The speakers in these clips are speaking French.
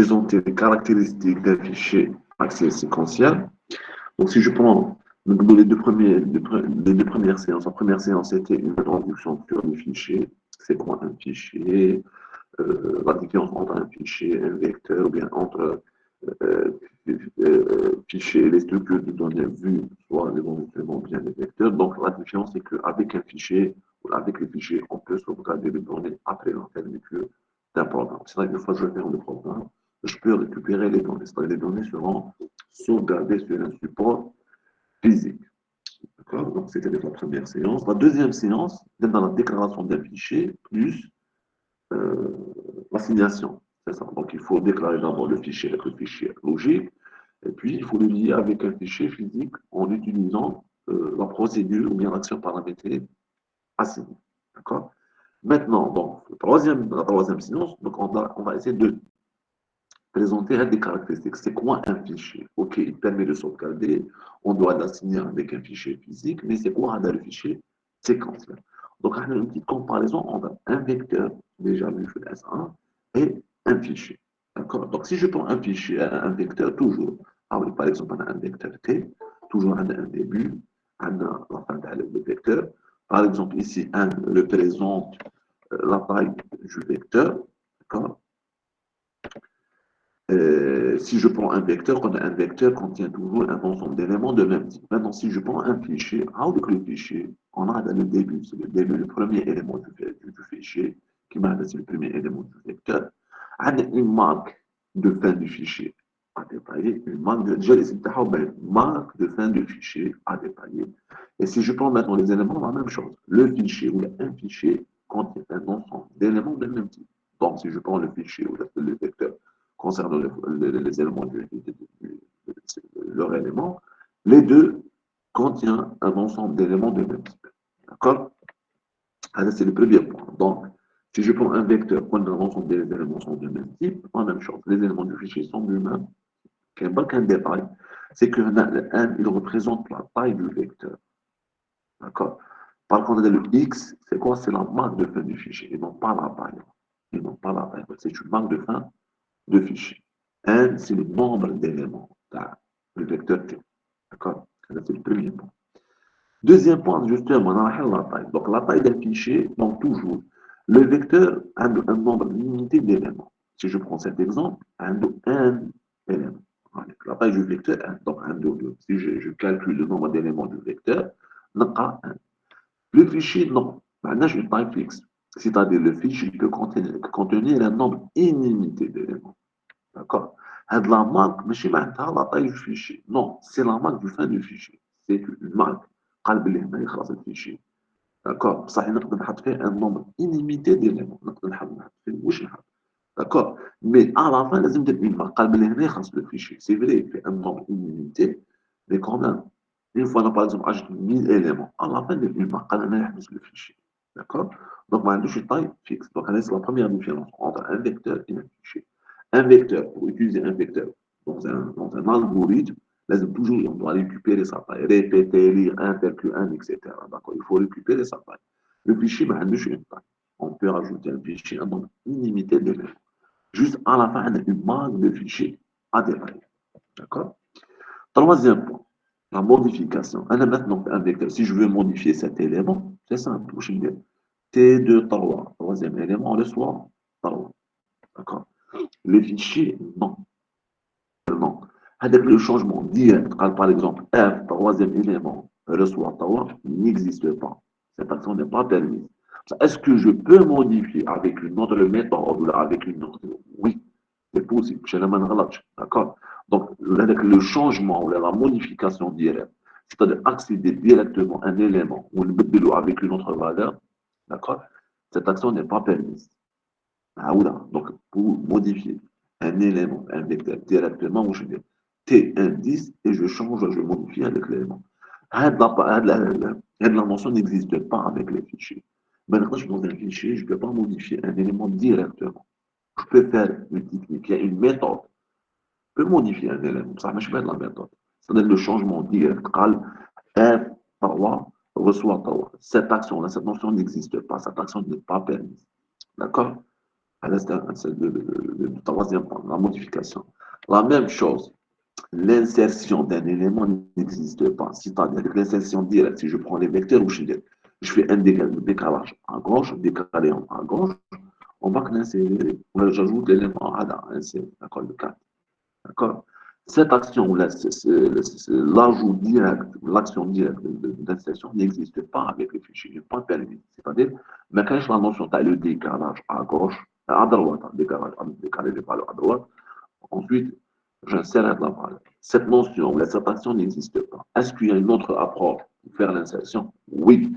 présenter les caractéristiques d'un fichier accès séquentiel. Donc, si je prends les deux premières séances, la première séance était une introduction sur les fichiers. C'est quoi un fichier? La différence entre un fichier et un vecteur, ou bien entre euh, fichiers et les structures de données vues, soit les éléments ou bien les vecteurs. Donc, la différence, c'est qu'avec un fichier, ou avec les fichiers, on peut sauvegarder les données après la fermeture d'un programme. C'est-à-dire qu'une fois que je ferme le programme, je peux récupérer les données. C'est-à-dire que les données seront sauvegardées sur un support physique. D'accord? Donc, c'était la première séance. La deuxième séance, c'est dans la déclaration d'un fichier plus euh, l'assignation. C'est ça. Donc, il faut déclarer d'abord le fichier avec le fichier logique, et puis il faut le lier avec un fichier physique en utilisant la procédure ou bien l'action paramétrée assignée. D'accord? Maintenant, donc, la troisième séance, donc on va essayer de présenter des caractéristiques. C'est quoi un fichier? OK, il permet de sauvegarder, on doit l'assigner avec un fichier physique, mais c'est quoi le fichier séquentiel? Donc, on a une petite comparaison entre un vecteur, déjà vu sur S1, et un fichier. D'accord? Donc, si je prends un fichier, un vecteur, toujours, par exemple, on a un vecteur T, toujours on a un début, on a la fin de vecteur. Par exemple, ici, 1 représente la taille du vecteur. D'accord? Si je prends un vecteur, quand un vecteur contient toujours un ensemble d'éléments de même type. Maintenant, si je prends un fichier, avec le fichier, on a le début, c'est le début, le premier élément du fichier, qui m'a c'est le premier élément du vecteur. On a une marque de fin du fichier à détailler, une marque de fin du fichier à détailler. Et si je prends maintenant les éléments, la même chose. Le fichier ou un fichier contient un ensemble d'éléments de même type. Donc, si je prends le fichier ou le vecteur, concernant les éléments leur élément, les deux contiennent un ensemble d'éléments de même type. D'accord? Alors, c'est le premier point. Donc, si je prends un vecteur quand l'ensemble des éléments sont de même type, en même chose, les éléments du fichier sont du même. Qu'un détail, c'est que il représente la taille du vecteur. D'accord? Par contre, le X, c'est quoi? C'est la marque de fin du fichier, et non pas la taille. Et non pas la taille. C'est une marque de fin de fichier. N, c'est le nombre d'éléments, le vecteur T. D'accord? C'est le premier point. Deuxième point, justement, on a la taille. Donc, la taille d'un fichier, donc toujours, le vecteur a un nombre limité d'éléments. Si je prends cet exemple, un élément. La taille du vecteur, 1. Donc, 1, 2, 2. Si je calcule le nombre d'éléments du vecteur, on a 1. Le fichier, non. Maintenant, j'ai une taille fixe. C'est-à-dire, le fichier peut contenir un nombre illimité d'éléments. D'accord? هاد la marque ماشي معناتها la taille du fichier. Non, c'est la marque du fin du fichier. C'est une marque. قال بلي هنا يخلص الفيشي. D'accord? بصح نقدر نحط فيه un nombre illimité d'éléments. نقدر نحط فيه واش نحط. D'accord? Mais à la fin لازم ندير une marque. قال بلي هنا يخلص le fichier. C'est vrai, il fait un nombre illimité, mais quand même, une fois on a par exemple ajouté 1000 éléments, à la fin ندير une marque. قال هنا يحبس le fichier. D'accord? Donc ما عندوش une taille fixe. Donc c'est la première différence entre un vecteur et un fichier. Un vecteur, pour utiliser un vecteur dans un algorithme, toujours, on doit récupérer sa taille, répéter, lire, intercaler, etc. D'accord? Il faut récupérer sa taille. Le fichier, ben, une taille. On peut rajouter un fichier, un nombre illimité d'éléments. Juste à la fin, on a une marque de fichier à détailler. D'accord? Troisième point, la modification. On a maintenant un vecteur. Si je veux modifier cet élément, c'est simple. Je dis T2, 3. Troisième élément, le soir, 3. D'accord? Le fichier, non. Non. Avec le changement direct, par exemple, F, troisième élément, reçoit Tawa, n'existe pas. Cette action n'est pas permise. Est-ce que je peux modifier avec une autre méthode ou avec une autre? Oui, c'est possible. Chez la d'accord? Donc, avec le changement ou la modification directe, c'est-à-dire accéder directement à un élément ou le mettre avec une autre valeur, d'accord? Cette action n'est pas permise. Ah, oula. Donc, pour modifier un élément, un vecteur directement, je vais T indice et je change, je modifie avec l'élément. La mention n'existe pas avec les fichiers. Maintenant, je suis dans un fichier, je ne peux pas modifier un élément directement. Je peux faire une technique, il y a une méthode. Je peux modifier un élément, ça ne pas de la méthode. C'est-à-dire le changement direct. F, Tawa, reçoit Tawa. Cette action-là, cette mention n'existe pas. Cette action n'est pas permise. D'accord? C'est le troisième point, la modification. La même chose, l'insertion d'un élément n'existe pas. C'est-à-dire que l'insertion directe, si je prends les vecteurs ou je fais un décalage à gauche, décalé à gauche, on va que l'insérer, j'ajoute l'élément à insérer, d'accord, le 4. D'accord. Cette action, l'ajout direct, l'action directe d'insertion n'existe pas avec les fichiers, n'est pas permis. C'est-à-dire, mais quand je la notion, tu as le décalage à gauche, à droite, décalé de valeur à droite, ensuite, j'insère la valeur. Cette notion, cette action n'existe pas. Est-ce qu'il y a une autre approche pour faire l'insertion? Oui,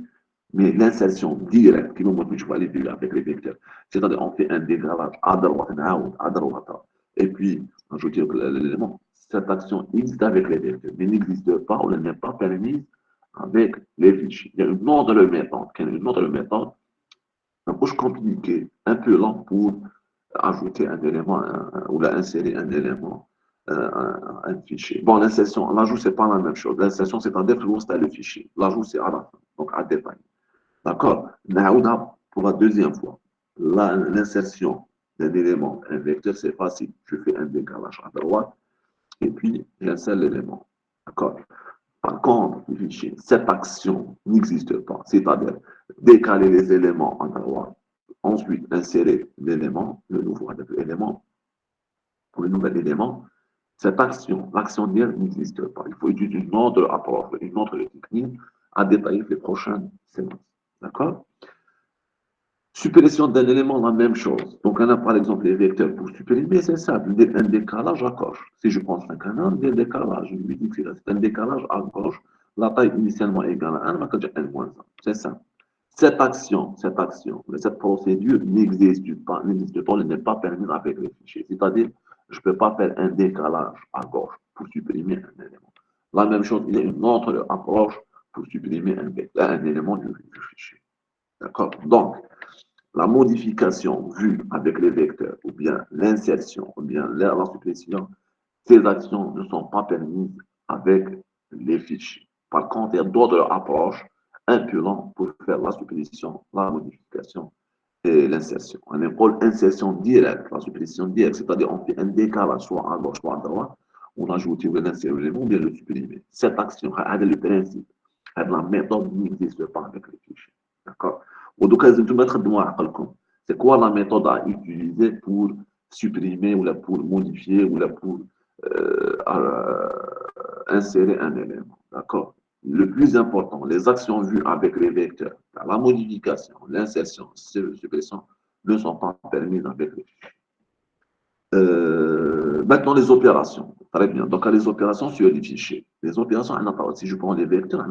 mais l'insertion directe, qui nous montre que je vais aller avec les vecteurs, c'est-à-dire on fait un décalage à droite, à droite, et puis ajouter l'élément. Cette action existe avec les vecteurs, mais n'existe pas ou elle n'est pas permise avec les fichiers. Il y a une autre méthode, un peu compliquée, un peu lent pour ajouter un élément ou insérer un élément, un fichier. Bon, l'insertion, l'ajout, c'est pas la même chose. L'insertion, c'est-à-dire que c'est le fichier. L'ajout, c'est à la fin, donc à détail. D'accord. Pour la deuxième fois. L'insertion d'un élément, un vecteur, c'est facile. Je fais un décalage à droite et puis j'insère l'élément. D'accord. Par contre, cette action n'existe pas. C'est-à-dire décaler les éléments à droite, ensuite insérer l'élément, le nouveau élément, pour le nouvel élément. Cette action, l'action directe n'existe pas. Il faut utiliser une autre approche, une autre technique à détailler les prochaines séances. D'accord. Suppression d'un élément, la même chose. Donc, on a par exemple les vecteurs pour supprimer, c'est simple, un décalage à gauche. Si je prends un canal, un décalage, je lui dis que c'est un décalage à gauche, la taille initialement égale à 1, va dire n-1. C'est ça. Cette procédure n'existe pas, elle n'est pas permise avec les fichiers. C'est-à-dire, je ne peux pas faire un décalage à gauche pour supprimer un élément. La même chose, il y a une autre approche pour supprimer un élément du fichier. D'accord. Donc, la modification vue avec les vecteurs, ou bien l'insertion, ou bien la suppression, ces actions ne sont pas permises avec les fichiers. Par contre, il y a d'autres approches un peu lentes pour faire la suppression, la modification et l'insertion. On appelle insertion directe, la suppression directe, c'est-à-dire on fait un décalage soit à gauche, soit à droite, on ajoute ou on insère l'élément, ou bien le supprimer. Cette action, c'est le principe, la méthode n'existe pas avec les fichiers. D'accord. C'est quoi la méthode à utiliser pour supprimer ou pour modifier ou pour insérer un élément. D'accord. Le plus important, les actions vues avec les vecteurs, la modification, l'insertion, la suppression ne sont pas permises avec les fichiers. Maintenant, les opérations. Très bien. Donc, les opérations sur les fichiers. Les opérations, si je prends les vecteurs,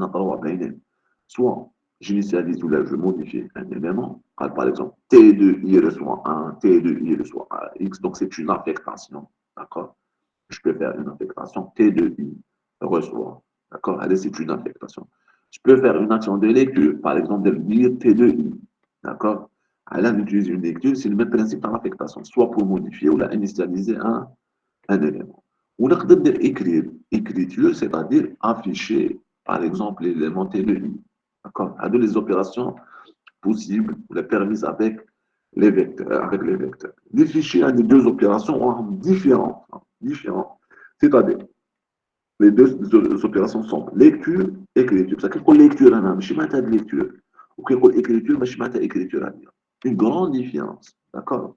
soit j'initialise ou là, je modifie un élément. Par exemple, T2i reçoit 1, T2i reçoit X. Donc, c'est une affectation. D'accord. Je peux faire une affectation T2i reçoit. D'accord. Allez, c'est une affectation. Je peux faire une action de lecture. Par exemple, de dire T2i. D'accord. Alors, on utilise une lecture, c'est le même principe dans l'affectation, soit pour modifier ou initialiser un élément. On a écrire, écriture, c'est-à-dire afficher, par exemple, l'élément T2i. D'accord. Alors, les opérations possibles, les permises avec les vecteurs. Les fichiers ont des deux opérations différentes. C'est-à-dire, les deux opérations sont lecture et écriture. C'est-à-dire que lecture, je ne de lecture. Ou que écriture, je ne écriture. Une grande différence. D'accord.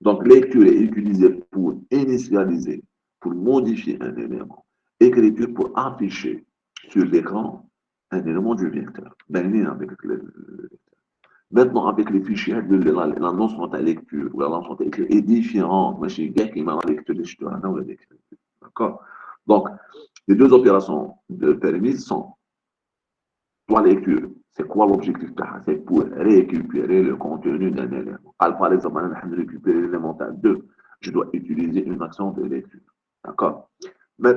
Donc, lecture est utilisée pour initialiser, pour modifier un élément. Écriture pour afficher sur l'écran un élément du vecteur. Avec le vecteur. Maintenant, avec les fichiers, la notion de lecture ou la notion d'écriture est différente. Moi, j'ai bien qui m'a la lecture de l'écriture. D'accord. Donc, les deux opérations permises sont soit lecture. C'est quoi l'objectif de ça? C'est pour récupérer le contenu d'un élément. Par exemple, je récupérer l'élément 2. Je dois utiliser une action de lecture. D'accord. Mais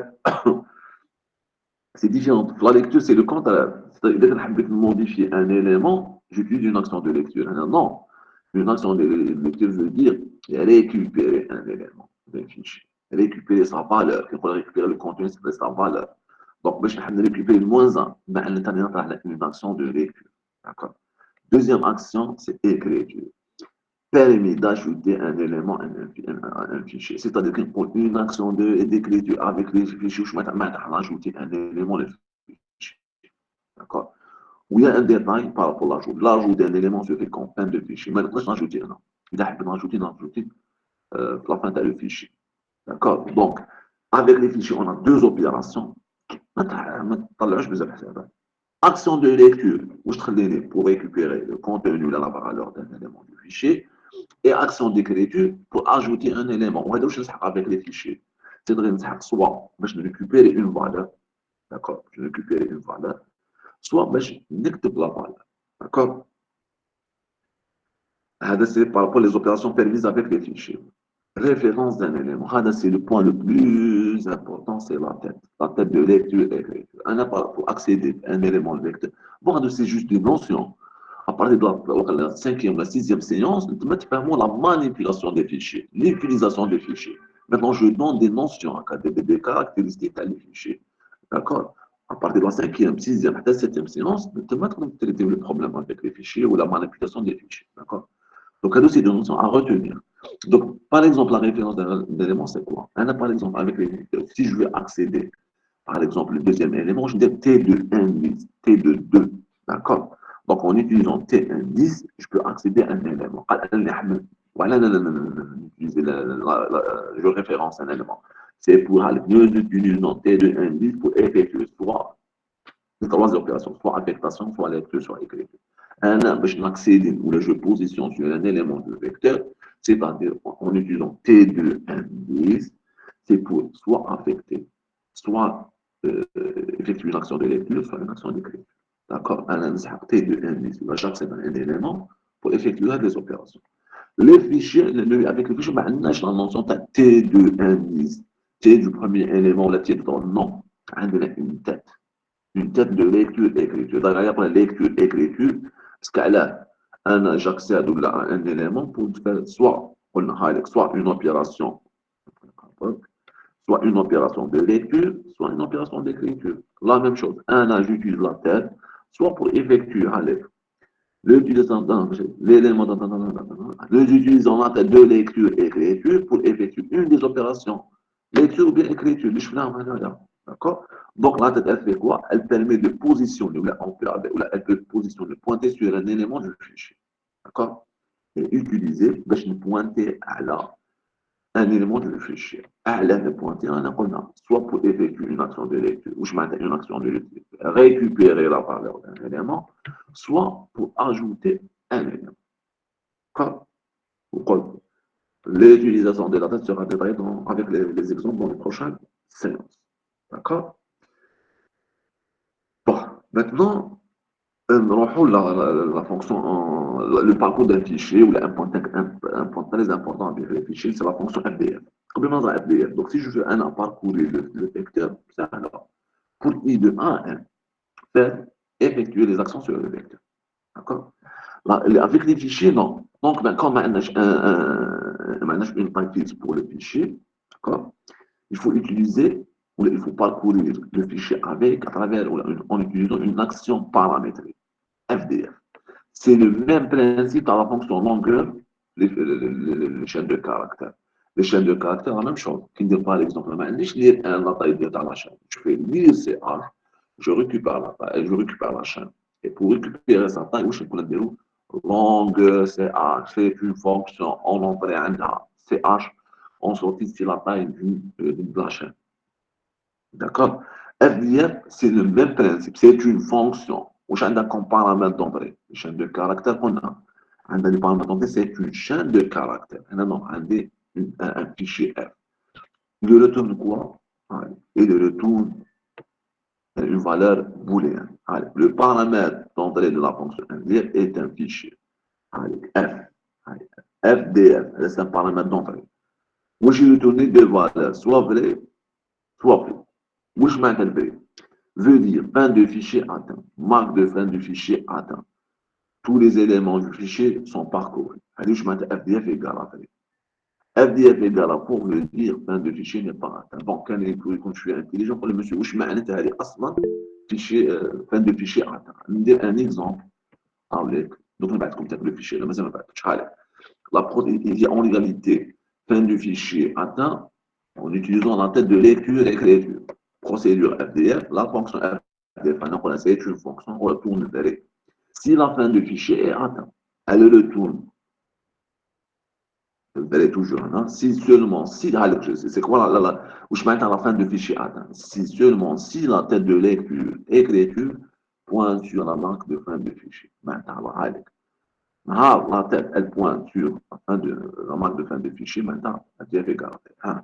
c'est différent. La lecture, c'est le contraire. C'est-à-dire que je veux modifier un élément, j'utilise une action de lecture. Non. Une action de lecture veut dire récupérer un élément d'un fichier. Récupérer sa valeur. Il faut récupérer le contenu, c'est sa valeur. Donc, je vais récupérer le moins 1. Mais à l'intérieur, une action de lecture. D'accord. Deuxième action, c'est écriture. permet d'ajouter un élément à un fichier. C'est-à-dire que pour une action d'écriture avec les fichiers, je vais ajouter un élément dans le fichier. D'accord? Où il y a un détail par rapport à l'ajout. L'ajout d'un élément se fait qu'en fin de fichier. Mais je ajouter un. Il a ajouter la fin de le fichier. D'accord? Donc, avec les fichiers, on a deux opérations. Action de lecture, où je travaille pour récupérer le contenu, la valeur d'un élément du fichier. Et action d'écriture pour ajouter un élément. On va dire avec les fichiers. C'est-à-dire soit je récupère une valeur, d'accord, je récupère une valeur, soit je n'écris la valeur, d'accord. C'est par rapport aux opérations permises avec les fichiers. Référence d'un élément. C'est le point le plus important, c'est la tête de lecture et écriture. Pour accéder à un élément vecteur. Bon, c'est juste une notion. À partir de la cinquième, la sixième séance, nous mettons vraiment la manipulation des fichiers, l'utilisation des fichiers. Maintenant, je donne des notions, des caractéristiques à les fichiers. D'accord? À partir de la cinquième, sixième, la septième séance, nous mettons traiter le problème avec les fichiers ou la manipulation des fichiers. D'accord? Donc, c'est des notions à retenir. Donc, par exemple, la référence d'un élément, c'est quoi? Par exemple, avec les, si je veux accéder, par exemple, le deuxième élément, je dis T de 1, T de 2. D'accord? Donc, en utilisant T indice, je peux accéder à un élément. Voilà, je référence un élément. C'est pour nous utilisons T de indice pour effectuer soit les trois opérations, soit affectation, soit lecture, soit écriture. Je accéder ou je positionne sur un élément de vecteur, c'est-à-dire en utilisant T de indice, c'est pour soit affecter, soit effectuer une action de lecture, soit une action d'écriture. D'accord? T de indice, j'accède à un élément pour effectuer des opérations. Les fichiers, avec les fichiers, on a la mention T de indice, T du premier élément, la T de non, on a une tête de lecture écriture. D'ailleurs, la lecture écriture, parce qu'elle a j'accède à un élément pour faire soit une opération, soit une opération de lecture, soit une opération d'écriture. La même chose. J'utilise la tête, soit pour effectuer l'élément, nous utilisons la tête de lecture et écriture pour effectuer une des opérations. Lecture ou bien écriture, d'accord? Donc la tête, elle fait quoi? Elle permet de positionner, elle peut positionner, pointer sur un élément du fichier. D'accord? Et utiliser, pour pointer à un élément du fichier. أعلى de pointer un قلنا soit pour effectuer une action de lecture ou je mets une action de lecture, récupérer la valeur d'un élément, soit pour ajouter un élément. Comme l'utilisation de la date sera détaillée avec les exemples dans les prochaines séances. D'accord? Bon, maintenant, la fonction, le parcours d'un fichier ou un point très important avec les fichiers, c'est la fonction FDF. Comment ça FDF? Donc, si je veux un parcourir le vecteur, c'est alors pour I de 1 à 1, faire effectuer les actions sur le vecteur. D'accord? Avec les fichiers, non. Donc, quand on a une taille fixe pour le fichier, d'accord? Il faut utiliser, ou il faut parcourir le fichier à travers, en utilisant une action paramétrique. FDF. C'est le même principe dans la fonction longueur, les chaînes de caractères. Les chaînes de caractères, la même chose. Qui dit par exemple, je lis la taille de la chaîne. Je fais lire CH, je récupère la taille, je récupère la chaîne. Et pour récupérer sa taille, je peux dire longueur CH, c'est une fonction en entrée en CH, en sortie, c'est la taille de la chaîne. D'accord? FDF, c'est le même principe. C'est une fonction. Ou un paramètre d'entrée. Une chaîne de caractères qu'on a. Un paramètre d'entrée, c'est une chaîne de caractères. Non, un fichier F. Il retourne quoi? Il retourne une valeur booléenne. Le paramètre d'entrée de la fonction FDF est un fichier. F. FDF, c'est un paramètre d'entrée. Où j'ai retourné des valeurs, soit vraies, soit faux. Où je m'appelle V veut dire fin de fichier atteint, marque de fin du fichier atteint. Tous les éléments du fichier sont parcourus. Alors, je mets FDF égale à V. FDF égale à pour veut dire fin de fichier n'est pas atteint. Donc, quand je suis intelligent, pour le monsieur, où je mets fichier, fin de fichier atteint. Je vais dire un exemple avec, donc on va comme le fichier, là, mais on va il y a en réalité fin du fichier atteint en utilisant la tête de lecture et écriture. Procédure FDF, la fonction FDF, maintenant c'est une fonction, on retourne vers. Si la fin du fichier est atteinte, elle retourne. Elle est toujours, hein? Si seulement, si, c'est quoi où je mets à la fin du fichier atteint? Si seulement, si la tête de lecture et écriture pointe sur la marque de fin du fichier. Maintenant, la tête, elle pointe sur la marque de fin du fichier, maintenant, FDF est gardée. Hein?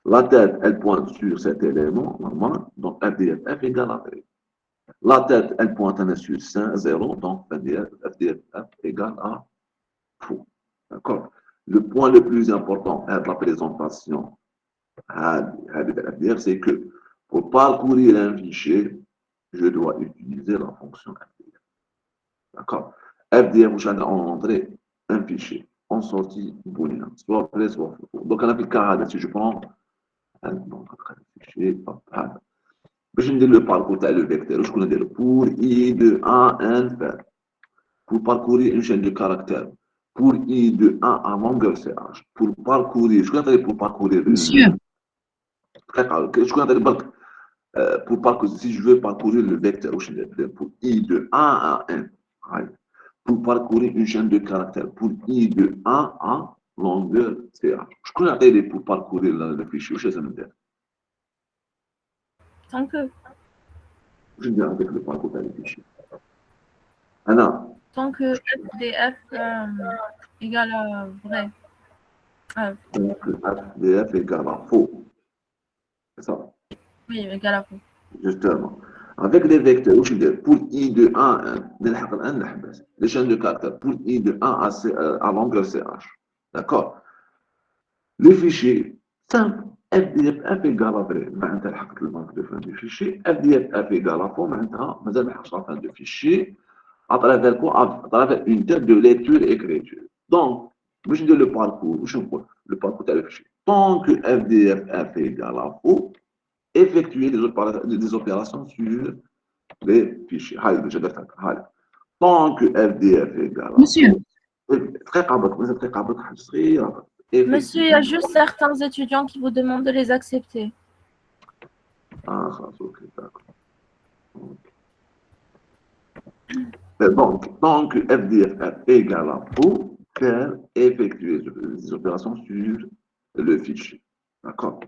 La tête, elle pointe sur cet élément, normalement, donc FDF égale à V. La tête, elle pointe sur 5, 0, donc FDF égale à faux. D'accord? Le point le plus important de la présentation de FDF, c'est que pour parcourir un fichier, je dois utiliser la fonction FDF. D'accord? FDF, vous allez entrer un fichier en sortie booléen, soit vrai, soit faux. Donc, on a fait le cas, si je prends donc, fichier, je vais le parcours le vecteur, je connais le pour i de 1 n faire. Pour parcourir une chaîne de caractères, pour i de 1 à longueur CH, pour parcourir, je connais pour parcourir Monsieur, je connais pour parcourir, si je veux parcourir le vecteur, pour i de 1 à n, pour parcourir une chaîne de caractères, pour i de 1 à longueur CH. Je connais pour parcourir le fichier, je sais pas. tant que, Je viens avec le parcours du fichier. Anna, tant que FDF égale à vrai. donc FDF égale à faux. C'est ça, Oui, égale à faux. justement. Avec les vecteurs, pour i de 1 à 1, les chaînes de caractères, pour i de 1 à longueur CH. D'accord? Le fichier, simple, FDF F égale à vrai. معناتها لحقت المارك de fin du fichier. FDF F égale à faux. معناتها مازال ما لحقتش la fin du fichier. À travers quoi? À travers une tête de lecture et écriture. Donc, je dis le parcours, le parcours de le fichier. Tant que FDF F égale à faux, effectuer des opérations sur les fichiers. Tant que FDF égale à Monsieur, faux, très قابض très قابض حاجة صغيرة. monsieur, il y a juste certains étudiants qui vous demandent de les accepter. Ah, ok, d'accord. Donc, tant que FDF égale à faux, faire effectuer des opérations sur le fichier. D'accord?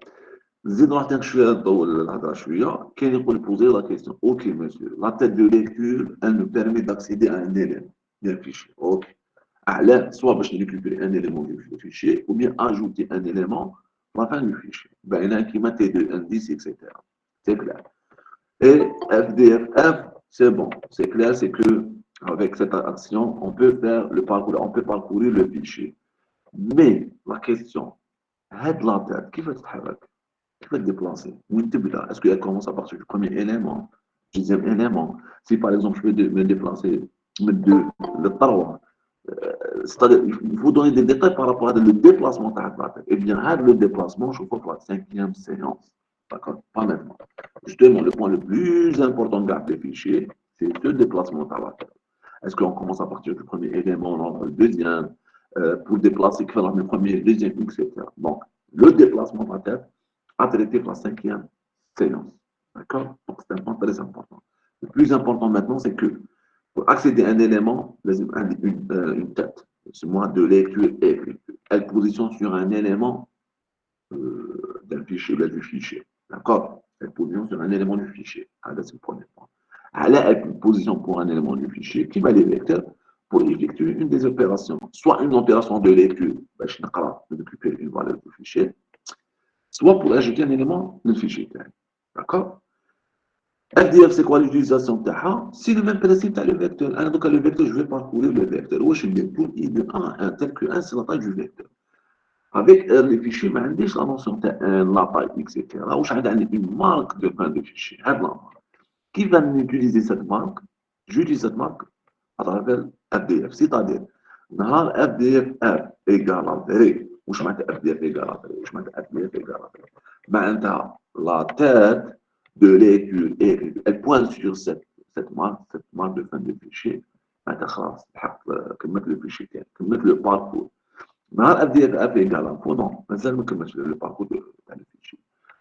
زيد نعطيك شويه نطول الهضره شويه كاين يقول poser la question. Ok monsieur, la tête de lecture elle nous permet d'accéder à un élément d'un fichier. Ok. أعلى soit باش récupérer un élément du fichier ou bien ajouter un élément à la fin du fichier. Ben كيما T2 indice etc. C'est clair. Et FDFF, c'est bon, c'est clair, c'est que avec cette action, on peut faire le parcours, on peut parcourir le fichier. Mais la question, head la tête, qui va تتحرك? Qui va te déplacer? Est-ce qu'elle commence à partir du premier élément, deuxième élément? Si par exemple je veux me déplacer de le 3, c'est-à-dire il faut donner des détails par rapport au déplacement de la tête. Eh bien, le déplacement, je crois pour la cinquième séance. D'accord? Pas maintenant. Justement, le point le plus important de garder les fichiers, c'est le déplacement de la tête. Est-ce qu'on commence à partir du premier élément, on entre le deuxième, pour déplacer le premier, le deuxième, etc. Donc, le déplacement de la tête à traiter pour la cinquième séance. D'accord? Donc, c'est un point très important. Le plus important maintenant, c'est que pour accéder à un élément, une tête, c'est moi de lecture et écriture. Elle positionne sur un élément d'un fichier, du fichier. D'accord? Elle positionne sur un élément du fichier. C'est le premier point. Elle positionne pour un élément du fichier qui va les lecteurs pour effectuer une des opérations. Soit une opération de lecture, je vais récupérer une valeur du fichier, soit pour ajouter un élément du fichier. D'accord? FDF, c'est quoi l'utilisation de c'est le même principe que le vecteur. Donc, le vecteur, je vais parcourir le vecteur. Où je vais pour i de 1 à 1, tel que 1, c'est la taille du vecteur. Avec les fichiers, je n'ai la notion de 1, la taille, etc. Où j'ai une marque de fin de fichier. Qui va utiliser cette marque? J'utilise cette marque à travers FDF. C'est-à-dire, dans FDF F égale à vrai, où je mets FDF égale à vrai, où je mets FDF égale à vrai. Maintenant, la tête de lecture, elle pointe sur cette marque de fin de fichier. Maintenant, comme mettre le fichier, comme mettre le parcours. نهار اف دي اف ايجال انفو نون مازال ما كملش لو باركور تاع الفيشي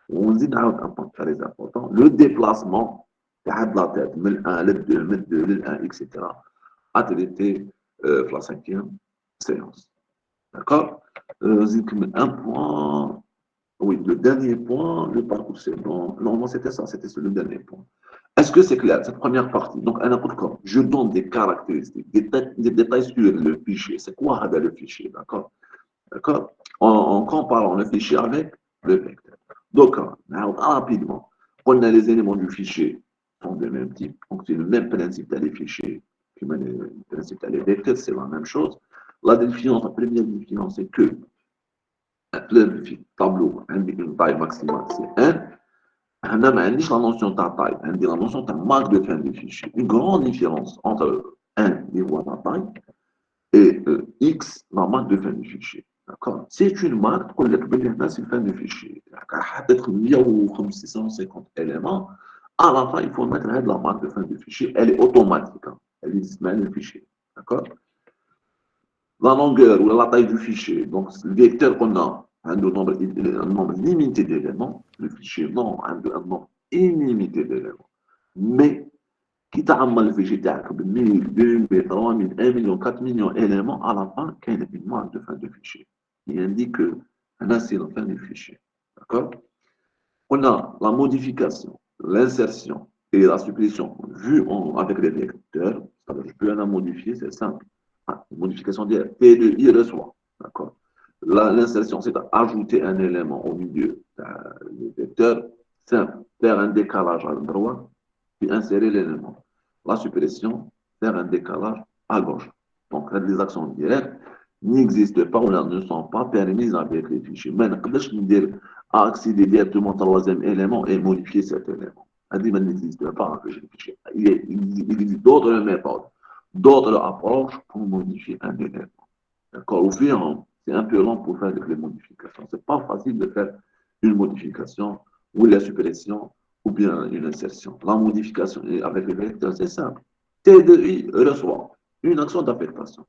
ونزيد نعاود ان بوان تري امبورطون لو ديبلاسمون تاع هاد لا تيت من 1 لل 2 من 2 لل 1 اكسيتيرا a traité في la cinquième séance. D'accord. نزيد نكمل un point. Oui, le dernier point, le parcours, c'est bon. Non, c'était ça, c'était le dernier point. Est-ce que c'est clair, cette première partie? Donc, je donne des caractéristiques, des détails sur le fichier. C'est quoi le fichier? D'accord? D'accord? En comparant le fichier avec le vecteur. Donc, rapidement, on a les éléments du fichier sont du même type. Donc, c'est le même principe dans les fichiers. Le principe dans les vecteurs, c'est la même chose. La définition, la première définition, c'est que le tableau a une taille maximale, c'est 1. On a la notion de taille, la notion de marque de fin du fichier. Une grande différence entre 1, niveau de la taille, et X, la marque de fin du fichier. D'accord? C'est une marque qu'on a c'est la fin du fichier. Peut-être 650 éléments. À la fin, il faut mettre la marque de fin du fichier. Elle est automatique. Hein. Elle existe même le fichier. D'accord? La longueur ou la taille du fichier, donc le vecteur qu'on a, un nombre limité d'éléments, le fichier non, un nombre illimité d'éléments. Mais, qui t'a amené le fichier de 1000, 2000, 3000, 1 million, 4 millions d'éléments, à la fin, il y a une marque de fin de fichier. Il indique que c'est la fin du fichier. D'accord? On a la modification, l'insertion et la suppression vue avec les vecteurs. Je peux la modifier, c'est simple. Modification de T de I reçoit. D'accord. L'insertion, c'est d'ajouter un élément au milieu du vecteur, simple, faire un décalage à droite, puis insérer l'élément. La suppression, faire un décalage à gauche. Donc, les actions directes n'existent pas ou ne sont pas permises avec les fichiers. Maintenant, je peux dire accéder directement au troisième élément et modifier cet élément. Ça n'existe pas avec les fichiers. Il existe d'autres méthodes, d'autres approches pour modifier un élément. D'accord. Au fur, c'est un peu lent pour faire les modifications. C'est pas facile de faire une modification ou la suppression ou bien une insertion. La modification avec les vecteurs, c'est simple. T de I reçoit une action d'affectation.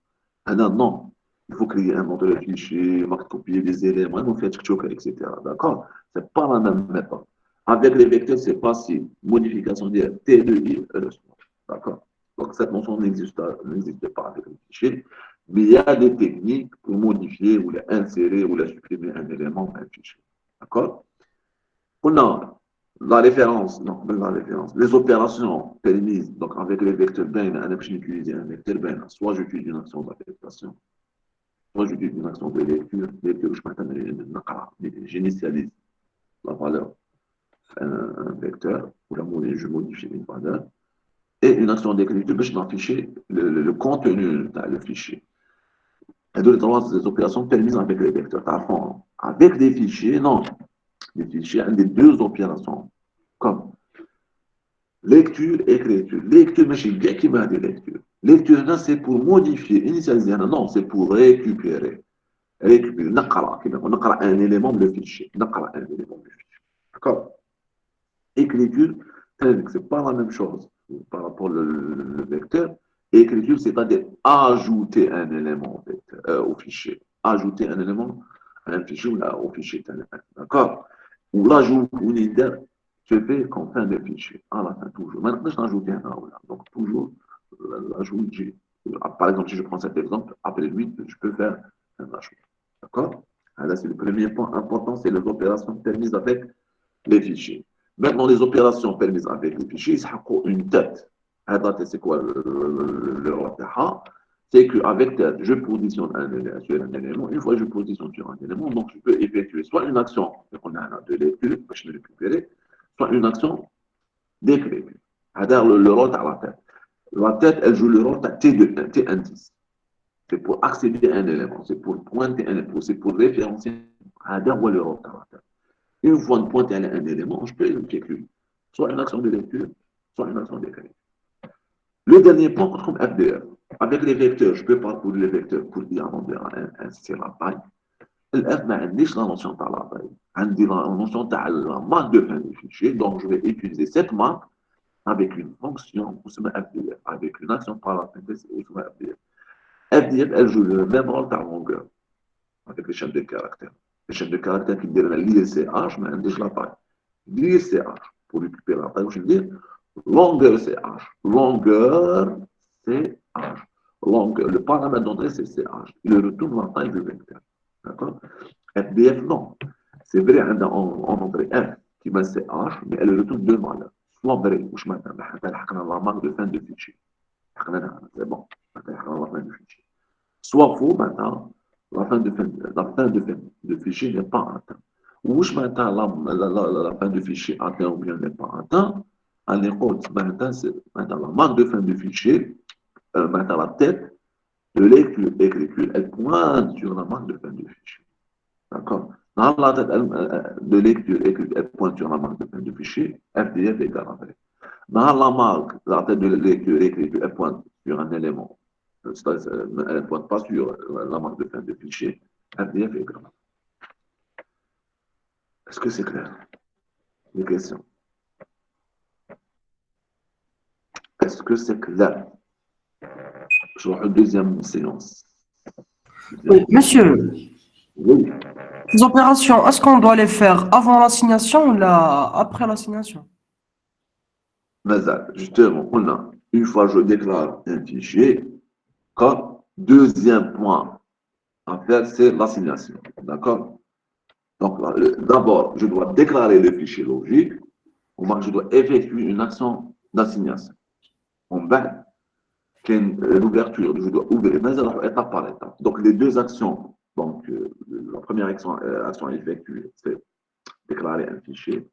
Non, il faut créer un nom de fichier, copier des éléments, on fait etc. D'accord? C'est pas la même méthode. Avec les vecteurs, c'est facile. Modification de T de I reçoit. D'accord? Donc, cette notion n'existe pas avec les fichiers. Mais il y a des techniques pour modifier ou insérer ou supprimer un élément dans un fichier. D'accord? On a la référence, les opérations permises, donc avec les vecteurs ben, j'utilise un vecteur ben, soit j'utilise une action d'affectation, soit j'utilise une action de lecture, j'initialise la valeur un vecteur, ou je modifie une valeur, et une action d'écriture, je vais afficher le contenu dans le fichier. Et de les opérations permises avec les vecteurs. Avec des fichiers, non. Les fichiers ont des deux opérations, comme lecture et écriture. Lecture, mais je bien qui m'a dit lecture. Lecture, c'est pour modifier, initialiser. Non, c'est pour récupérer. Récupérer. On a un élément de fichier. Un élément de fichier. D'accord? Écriture, c'est pas la même chose par rapport au vecteur. Écriture, c'est-à-dire ajouter un élément au fichier. Ajouter un élément à un fichier ou au fichier. D'accord? Ou l'ajout unitaire se fait qu'en fin de fichier. À la fin, toujours. Maintenant, je vais ajouter un là. Donc, toujours l'ajout G. Par exemple, si je prends cet exemple, après 8, je peux faire un ajout. D'accord? Là, c'est le premier point important, c'est les opérations permises avec les fichiers. Maintenant, les opérations permises avec les fichiers, ils ont une tête. C'est quoi le roi? C'est qu'avec tête, je positionne sur un élément. Une fois que je positionne sur un élément, donc je peux effectuer soit une action, on a de lecture, je vais récupérer, soit une action d'écriture. C'est-à-dire le rôle à la tête. La tête, elle joue le rôle à T indice. C'est pour accéder à un élément, c'est pour pointer un élément, c'est pour référencer. C'est-à-dire le rôle à la tête. Une fois de pointer un élément, je peux effectuer soit une action de lecture, soit une action d'écriture. Le dernier point, comme FDR. Avec les vecteurs, je peux parcourir les vecteurs pour dire c'est la taille. الF ما عنديش la notion de la taille. عندي la notion de la marque de fin du fichier, donc je vais utiliser cette marque avec une fonction ou FDR, avec une action par la synthèse ou FDR. FDR, elle joue le même rôle que la longueur. avec les chaînes de caractères. Les chaînes de caractères qui donnent l'ISCH, mais déjà la taille. L'ISCH, pour récupérer la taille, je veux dire, longueur CH. Longueur CH. Longueur, le paramètre d'entrée, c'est CH. Il retourne la taille du vecteur. D'accord? FDF, non. C'est vrai, en entrée F qui met CH, mais elle retourne deux valeurs. Soit vrai, ou je m'attends, la marque de fin de fichier. C'est bon. La fin de fichier. Soit faux, maintenant, la fin de fichier n'est pas atteinte. Ou je m'attends la fin de fichier atteint ou bien n'est pas atteint. En écoute, maintenant, la marque de fin de fichier, maintenant la tête de lecture écriture, elle pointe sur la marque de fin de fichier. D'accord? Dans la tête de lecture écriture, elle pointe sur la marque de fin de fichier, FDF égale à vrai. Dans la marque, la tête de lecture écriture, elle pointe sur un élément. Elle ne pointe pas sur la marque de fin de fichier. FDF égale à vrai. Est-ce que c'est clair? Des questions? Est-ce que c'est clair? Je vois une deuxième séance. Oui, monsieur, Oui. ces opérations, est-ce qu'on doit les faire avant l'assignation ou après l'assignation? Mais justement, on a, une fois que je déclare un fichier, comme deuxième point à faire, c'est l'assignation. D'accord? Donc, d'abord, je dois déclarer le fichier logique, ou bien je dois effectuer une action d'assignation. En bas, l'ouverture, je dois ouvrir, mais alors étape par étape. Donc, les deux actions, donc, la première action effectuée, c'est déclarer un fichier,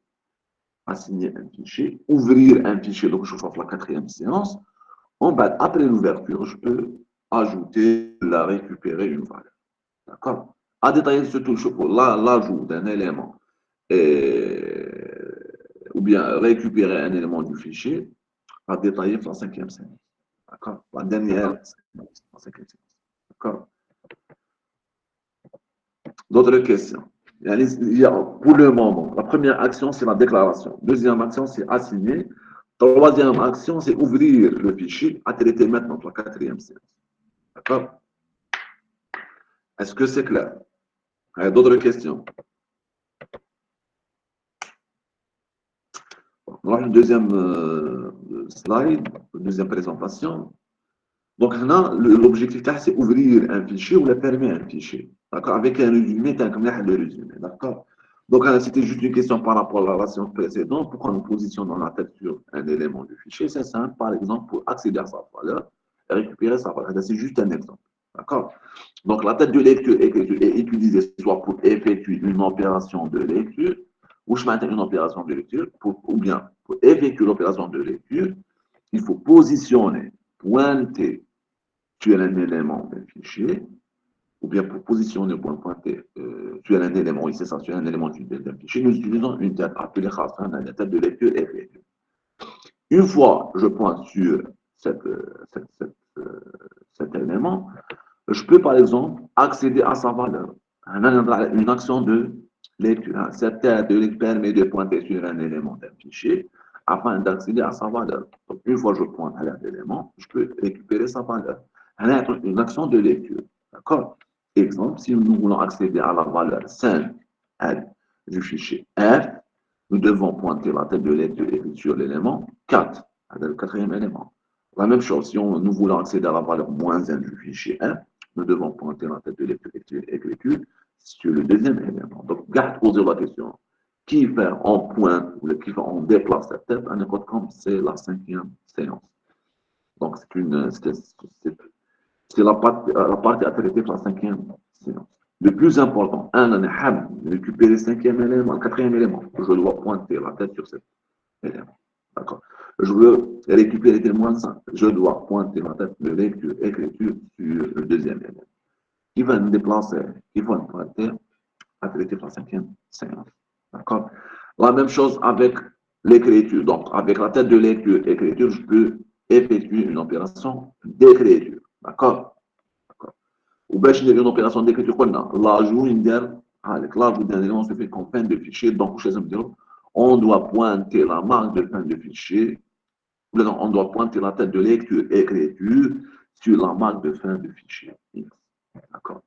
assigner un fichier, ouvrir un fichier, donc je fasse la quatrième séance. En bas, après l'ouverture, je peux ajouter, la récupérer une valeur. D'accord? À détailler surtout pour l'ajout d'un élément ou bien récupérer un élément du fichier, à détailler pour la cinquième séance. D'accord? La dernière séance, la cinquième séance. D'accord? D'autres questions? Il y a, pour le moment, la première action, c'est la déclaration. Deuxième action, c'est assigner. Troisième action, c'est ouvrir le fichier à traiter maintenant pour la quatrième séance. D'accord? Est-ce que c'est clair? Il y a d'autres questions? Voilà une deuxième slide, une deuxième présentation. Donc, l'objectif, c'est ouvrir un fichier ou le fermer un fichier. D'accord? Avec un résumé, comme le résumé. D'accord? Donc, c'était juste une question par rapport à la séance précédente. Pourquoi nous positionnons la tête sur un élément du fichier? C'est simple, par exemple, pour accéder à sa valeur et récupérer sa valeur. C'est juste un exemple. D'accord? Donc, la tête de lecture est utilisée soit pour effectuer une opération de lecture, ou je maintiens une opération de lecture, ou bien pour effectuer l'opération de lecture, il faut positionner, pointer sur un élément d'un fichier, ou bien pour positionner ou pointer sur un élément, ici, ça, sur un élément d'un fichier, nous utilisons une tête appelée Khassan, la tête de lecture et lecture. Une fois que je pointe sur cet élément, je peux par exemple accéder à sa valeur. Une action de lecture. Cette tête de lecture permet de pointer sur un élément d'un fichier afin d'accéder à sa valeur. Donc, une fois que je pointe à l'élément, je peux récupérer sa valeur. Une action de lecture. D'accord? Exemple, si nous voulons accéder à la valeur 5 du fichier F, nous devons pointer la tête de lecture sur l'élément 4, le quatrième élément. La même chose, si nous voulons accéder à la valeur moins 1 du fichier 1, nous devons pointer la tête de lecture écriture sur le deuxième élément. Donc, garde poser la question. Qui fait en pointe ou qui fait en déplace cette tête, à n'importe quand, c'est la cinquième séance. Donc, c'est la partie à traiter pour la cinquième séance. Le plus important, on a récupérer le cinquième élément, le quatrième élément. Je dois pointer la tête sur cet élément. D'accord? Je veux récupérer le moins 5. Je dois pointer la tête de lecture, écriture sur le deuxième élément. Qui va me déplacer, qui va me pointer à traiter pour la cinquième séance. D'accord? La même chose avec l'écriture. Donc, avec la tête de lecture, écriture, je peux effectuer une opération d'écriture. D'accord? Ou bien, je n'ai une opération d'écriture qu'on a. L'ajout d'un élément se fait comme fin de fichier. Donc, on doit pointer la marque de fin de fichier. On doit pointer la tête de lecture écriture sur la marque de fin de fichier. D'accord?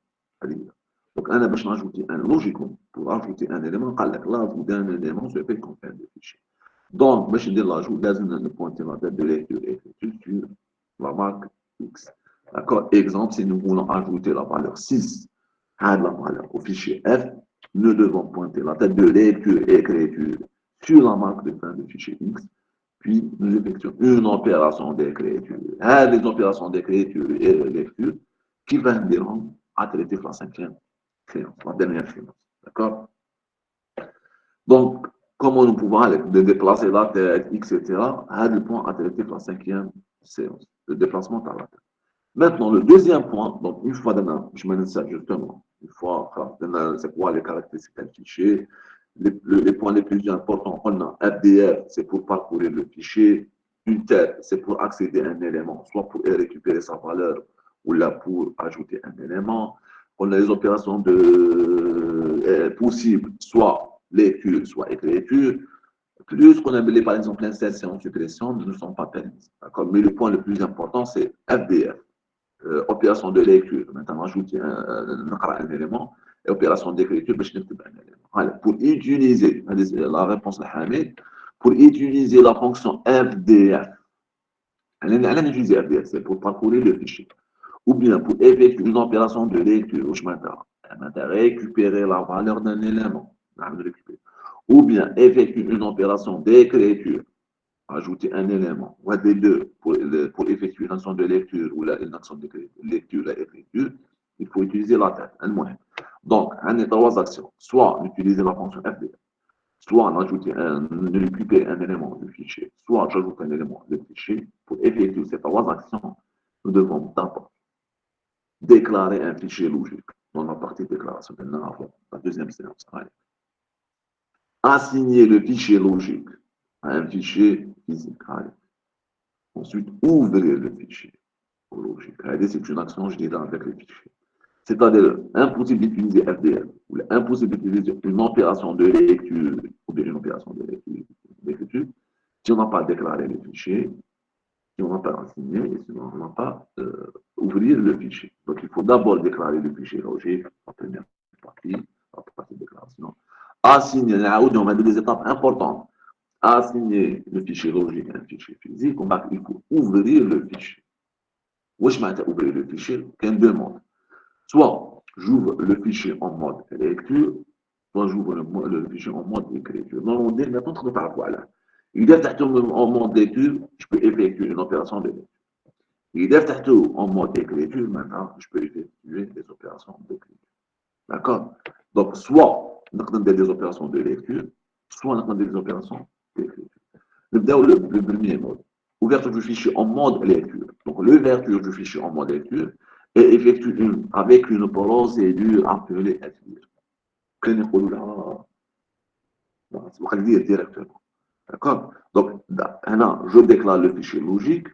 Donc, on a besoin d'ajouter un logiquement. Pour ajouter un élément, l'ajout d'un élément se fait quand on fait le fichier. Donc, je vais l'ajout de pointer la date de lecture et écriture sur la marque X. D'accord? Exemple, si nous voulons ajouter la valeur 6 à la valeur au fichier F, nous devons pointer la date de lecture et écriture sur la marque de fin du fichier X, puis nous effectuons une opération d'écriture. Les opérations d'écriture et de lecture qui viendront à traiter la cinquième créance, la dernière créance. D'accord? Donc, comment nous pouvons déplacer la tête, etc. à le point à traiter la cinquième séance, le déplacement à la tête. Maintenant, le deuxième point, donc une fois je mène ça justement, une fois, c'est quoi les caractéristiques d'un fichier, les points les plus importants, on a FDF, c'est pour parcourir le fichier, une tête, c'est pour accéder à un élément, soit pour récupérer sa valeur, ou là pour ajouter un élément. On a les opérations possibles, soit lecture, soit écriture. Plus qu'on appelait par exemple insertion, suppression, ne sont pas permises. Mais le point le plus important, c'est FDF. Opération de lecture, maintenant ajouter un élément, et opération d'écriture, je n'ai un élément. Alors, pour utiliser, la réponse de Hamid, pour utiliser la fonction FDF, elle utilise FDF, c'est pour parcourir le fichier. Ou bien pour effectuer une opération de lecture, je m'attends récupérer la valeur d'un élément, ou bien effectuer une opération d'écriture, ajouter un élément, ou des deux, pour effectuer une action de lecture ou une action de lecture et écriture, il faut utiliser la tête, un moyen. Donc, on a trois actions. Soit utiliser la fonction FDF, soit récupérer un élément du fichier, soit j'ajoute un élément du fichier. Pour effectuer ces trois actions, nous devons d'abord déclarer un fichier logique dans la partie déclaration, la deuxième séance. Assigner le fichier logique à un fichier physique. Ensuite, ouvrir le fichier logique. C'est une action générale avec le fichier. C'est-à-dire, impossible d'utiliser FDF, ou impossible d'utiliser une opération de lecture, ou une opération d'écriture, si on n'a pas déclaré le fichier, si on n'a pas assigné, et si on n'a pas ouvrir le fichier. Donc, il faut d'abord déclarer le fichier logique, la première partie, la partie de déclaration. Assigner, on a des étapes importantes. Assigner le fichier logique à un fichier physique, il faut ouvrir le fichier. Où je m'attends à ouvrir le fichier, qu'un demande. Soit j'ouvre le fichier en mode lecture, soit j'ouvre le fichier en mode écriture. Non, on dit maintenant qu'on parle voilà. Il est en mode lecture, je peux effectuer une opération de lecture. Il est en mode écriture, maintenant, je peux effectuer des opérations d'écriture. D'accord? Donc, soit on a des opérations de lecture, soit on a des opérations d'écriture. Le premier mode, ouverture du fichier en mode lecture. Donc, l'ouverture du fichier en mode lecture est effectuée avec une procédure appelée FLIR. Que nous appelons directement. D'accord? Donc, je déclare le fichier logique.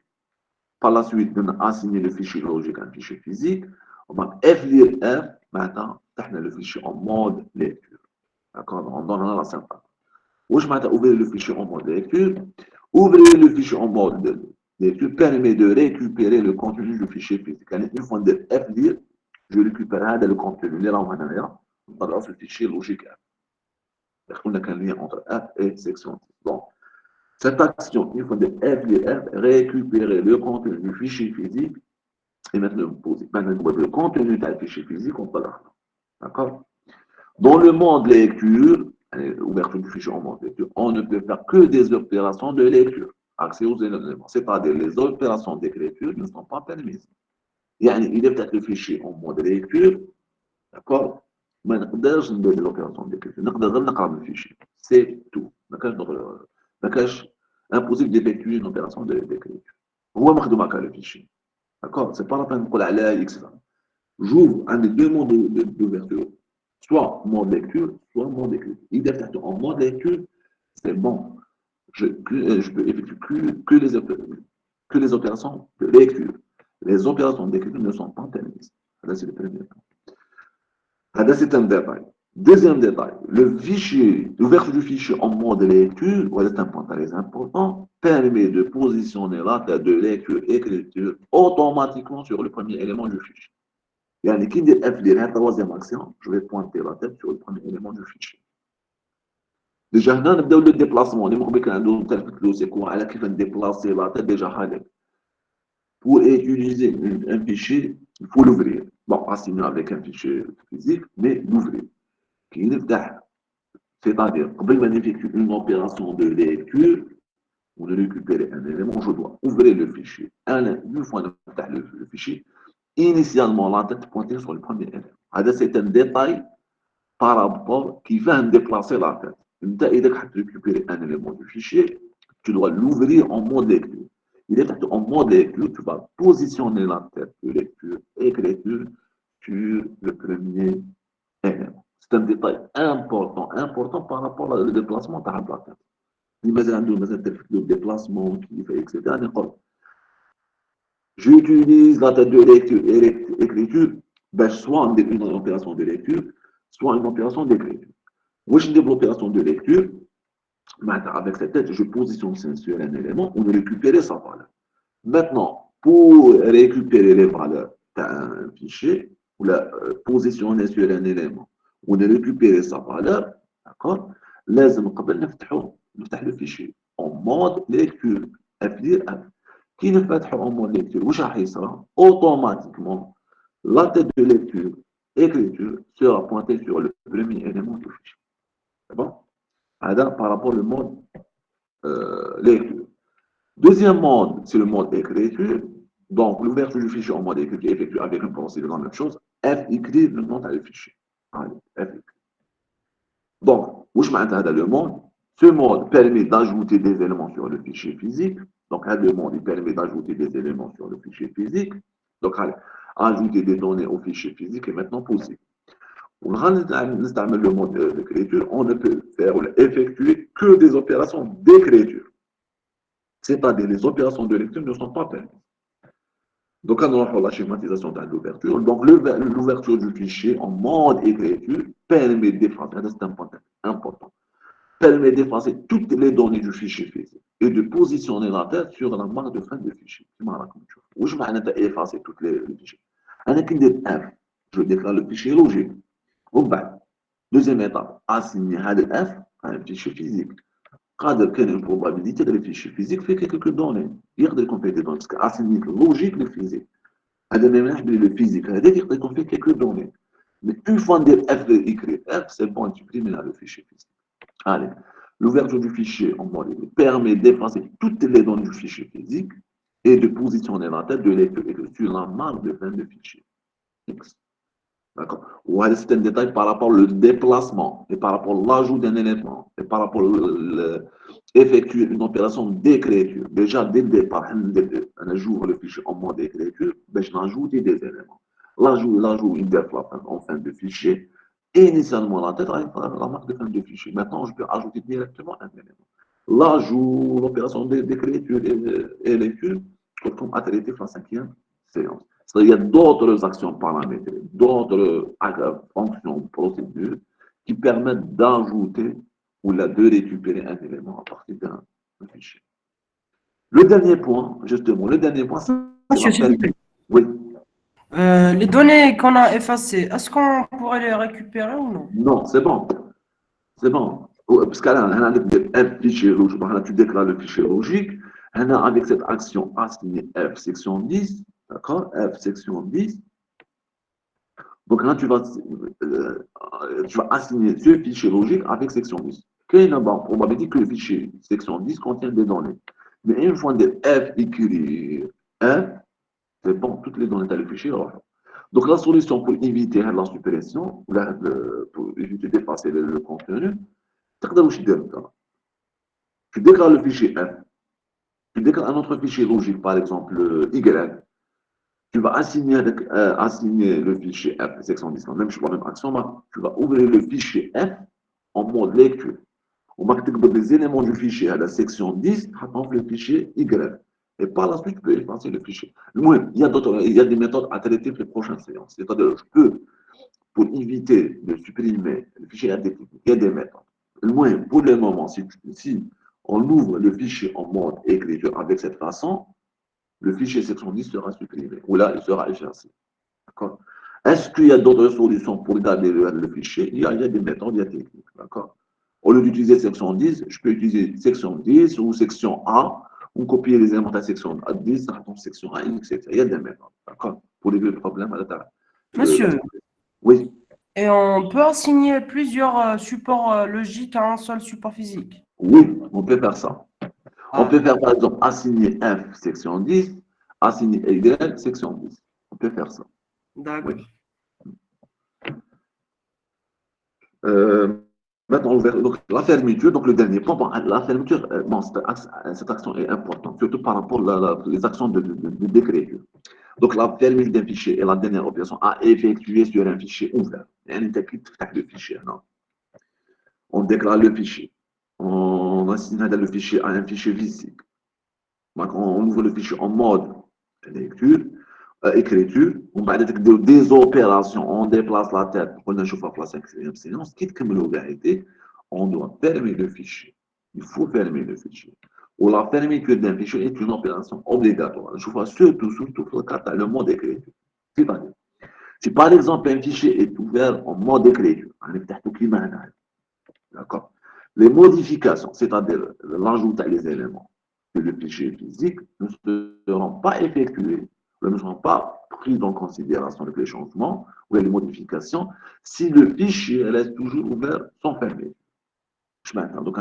Par la suite, on a assigné le fichier logique à un fichier physique. On va FLIR F. Maintenant, on a le fichier en mode lecture. D'accord? On donne la syntaxe. Où je m'attends à ouvrir le fichier en mode lecture. Ouvrir le fichier en mode lecture permet de récupérer le contenu du fichier physique. Une fois de FLIR, je récupère le contenu. Dans ce fichier logique F. On a un lien entre F et section. Donc, cette action, une fois de FLIR, récupérer le contenu du fichier physique et maintenant le contenu du fichier physique, on peut là. D'accord? Dans le mode lecture, ouverture du fichier en mode lecture, on ne peut faire que des opérations de lecture, accès aux éléments. C'est-à-dire les opérations d'écriture ne sont pas permises. Il est peut-être le fichier en mode lecture, d'accord? Mais on ne peut pas faire des opérations d'écriture. On ne peut pas faire le fichier. C'est tout. Impossible d'effectuer une opération d'écriture. On va faire le fichier. D'accord? Ce n'est pas la peine de dire X. J'ouvre un des deux modes d'ouverture. Soit mode lecture, soit mode écriture. Il doit être en mode lecture, c'est bon. Je peux effectuer que les opérations de lecture. Les opérations d'écriture ne sont pas permises. C'est le premier point. C'est un détail. Deuxième détail, l'ouverture du fichier en mode lecture, c'est un point très important, permet de positionner la tête de lecture et écriture automatiquement sur le premier élément du fichier. يعني كي ندير اف ديال هاد troisième action je vais pointer la tête sur le premier élément du fichier. ديجا هنا نبداو لو ديبلاسمون اللي مقبل كان عندهم تلفتلو سي كوا على كيف نديبلاسي لا تيت ديجا حاجه. Pour utiliser un fichier, il faut l'ouvrir. Bon, pas signer avec un fichier physique, mais l'ouvrir. Qui نفتح. C'est-à-dire, قبل ما نeffectue une opération de lecture ou de récupérer un élément, je dois ouvrir le fichier. Une fois le fichier, initialement, la tête pointée sur le premier élément. C'est un détail par rapport qui va déplacer la tête. Dès que tu récupérer un élément du fichier, tu dois l'ouvrir en mode lecture. Il est en mode lecture, tu vas positionner la tête de lecture, écriture sur le premier élément. C'est un détail important par rapport au déplacement de la tête. Le déplacement, etc. J'utilise la tête de lecture et l'écriture, soit une opération de lecture, soit une opération d'écriture. Moi, je développe l'opération de lecture. Avec cette tête, je positionne sur un élément, on récupère sa valeur. Maintenant, pour récupérer les valeurs d'un fichier, ou la positionner sur un élément, on récupérer sa valeur, d'accord? لازم قبل نفتح le fichier en mode lecture. Qui نفتحه en mode lecture, واش راح يصرى؟ Automatiquement, la tête de lecture, écriture sera pointée sur le premier élément du fichier. C'est bon? Par rapport au mode lecture. Deuxième mode, c'est le mode écriture. Donc, l'ouverture du fichier en mode écriture est effectuée avec une procédure la même chose. F écrit le nom du fichier. Allez, F écrit. Donc, où je m'attends à le mode. Ce mode permet d'ajouter des éléments sur le fichier physique. Donc, le mode il permet d'ajouter des éléments sur le fichier physique. Donc, allez, ajouter des données au fichier physique est maintenant possible. Pour le mode d'écriture, on ne peut faire ou effectuer que des opérations d'écriture. C'est-à-dire les opérations de lecture ne sont pas permises. Donc, on a la schématisation de l'ouverture. Donc, l'ouverture du fichier en mode écriture permet d'effacer, c'est un point important, permet d'effacer toutes les données du fichier physique et de positionner la tête sur la marque de fin du fichier. Où je m'arrête à effacer toutes les fichiers. Avec une F, je déclare le fichier logique. Deuxième étape, assigner F à un fichier physique. قادر كاين une probabilité que le fichier physique fait quelques données يقدر يكون فيه des données parce que assigner logique le physique هذا ما يمنعش بلي le physique هذاك يقدر يكون فيه quelques données mais une fois ندير F écrit F c'est bon tu supprimes le fichier physique. Allez, l'ouverture du fichier en mode permet d'effacer toutes les données du fichier physique et de positionner la tête de lecture sur la marque de fin de fichier X. D'accord. C'est un détail par rapport au déplacement et par rapport à l'ajout d'un élément et par rapport à effectuer une opération d'écriture. Déjà, dès le départ, on ajoute le fichier en mode d'écriture, je n'ajoute des éléments. L'ajout en fin de fichier. Initialement, la tête avec la marque de fin de fichier. Maintenant, je peux ajouter directement un élément. L'ajout, l'opération d'écriture et lecture, comme a traité la 5e séance. Il y a d'autres actions paramétrées, d'autres fonctions, procédures qui permettent d'ajouter ou de récupérer un élément à partir d'un fichier. Le dernier point, justement, c'est oui. Les données qu'on a effacées, est-ce qu'on pourrait les récupérer ou non? Non, c'est bon. C'est bon. Parce que là, on a un fichier logique, tu déclares le fichier logique, avec cette action assignée F section 10, d'accord, F section 10. Donc là, tu vas assigner ce fichier logique avec section 10. On m'avait dit que le fichier section 10 contient des données. Mais une fois que F écrit F, c'est bon, toutes les données dans le fichier. Donc la solution pour éviter la suppression, pour éviter de dépasser le contenu, tu déclares le fichier F, tu déclares un autre fichier logique, par exemple Y, tu vas assigner le fichier F, section 10, même action, tu vas ouvrir le fichier F en mode lecture. On va mettre les éléments du fichier à la section 10, attendre le fichier Y. Et par la suite, tu peux effacer le fichier. Il y a des méthodes à traiter pour les prochaines séances. C'est-à-dire, je peux, pour éviter de supprimer le fichier, il y a des méthodes. Pour le moment, si on ouvre le fichier en mode écriture avec cette façon, le fichier section 10 sera supprimé, ou là, il sera effacé. D'accord? Est-ce qu'il y a d'autres solutions pour garder le fichier? Il y a des méthodes, il y a des techniques, d'accord? Au lieu d'utiliser section 10, je peux utiliser section 10 ou section A, ou copier les éléments de la section 10 dans la section A, etc. Il y a des méthodes, d'accord? Pour régler le problème à l'intérieur. Monsieur, Oui, et on peut assigner plusieurs supports logiques à un seul support physique. oui, on peut faire ça. On Ah, peut faire par exemple assigner F section 10, assigner Y section 10. On peut faire ça. d'accord. Oui. Maintenant, on verra donc, la fermeture, donc le dernier point. Bon, la fermeture, bon, cette action est importante, surtout par rapport aux actions de d'écriture. Donc, la fermeture d'un fichier est la dernière opération à effectuer sur un fichier ouvert. Et un le fichier, non. On déclare le fichier. On assigne le fichier à un fichier physique. Donc, on ouvre le fichier en mode lecture, écriture. On va des opérations. On déplace la tête. On chauffe la place séance. Quitte comme l'obérité, on doit fermer le fichier. Il faut fermer le fichier. Ou la fermeture d'un fichier est une opération obligatoire. Je vois surtout le mode écriture. C'est-à-dire, si par exemple un fichier est ouvert en mode écriture, d'accord? Les modifications, c'est-à-dire l'ajout des éléments que le fichier physique, ne seront pas effectuées, ne seront pas prises en considération avec les changements ou les modifications si le fichier reste toujours ouvert sans fermer. Donc,